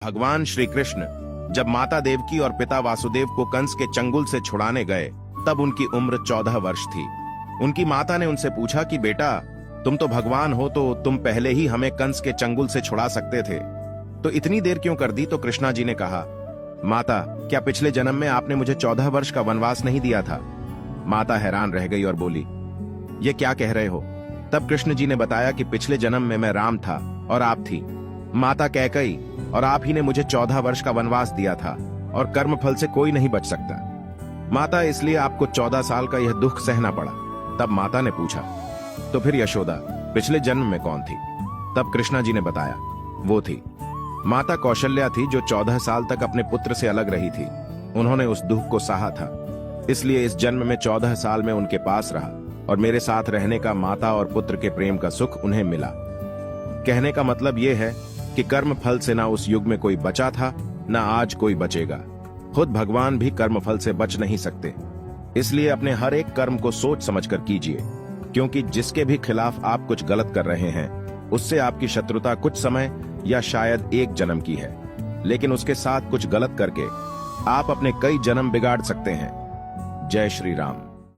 भगवान श्री कृष्ण जब माता देवकी और पिता वासुदेव को कंस के चंगुल से छुड़ाने गए तब उनकी उम्र 14 वर्ष थी। उनकी माता ने उनसे पूछा कि बेटा, तुम तो भगवान हो, तो तुम पहले ही हमें कंस के चंगुल से छुड़ा सकते थे, तो इतनी देर क्यों कर दी? तो कृष्णा जी ने कहा, माता, क्या पिछले जन्म में आपने मुझे 14 वर्ष का वनवास नहीं दिया था? माता हैरान रह गई और बोली, ये क्या कह रहे हो? तब कृष्ण जी ने बताया कि पिछले जन्म में मैं राम था और आप थी माता कैकई, और आप ही ने मुझे 14 वर्ष का वनवास दिया था, और कर्म फल से कोई नहीं बच सकता माता, इसलिए आपको 14 साल का यह दुख सहना पड़ा। तब माता ने पूछा, तो फिर यशोदा पिछले जन्म में कौन थी? तब कृष्णा जी ने बताया, वो थी माता कौशल्या थी, जो 14 साल तक अपने पुत्र से अलग रही थी। उन्होंने उस दुख को सहा था, इसलिए इस जन्म में 14 साल में उनके पास रहा, और मेरे साथ रहने का माता और पुत्र के प्रेम का सुख उन्हें मिला। कहने का मतलब यह है कि कर्म फल से ना उस युग में कोई बचा था, ना आज कोई बचेगा। खुद भगवान भी कर्म फल से बच नहीं सकते, इसलिए अपने हर एक कर्म को सोच समझकर कीजिए, क्योंकि जिसके भी खिलाफ आप कुछ गलत कर रहे हैं, उससे आपकी शत्रुता कुछ समय या शायद एक जन्म की है, लेकिन उसके साथ कुछ गलत करके आप अपने कई जन्म बिगाड़ सकते हैं। जय श्री राम।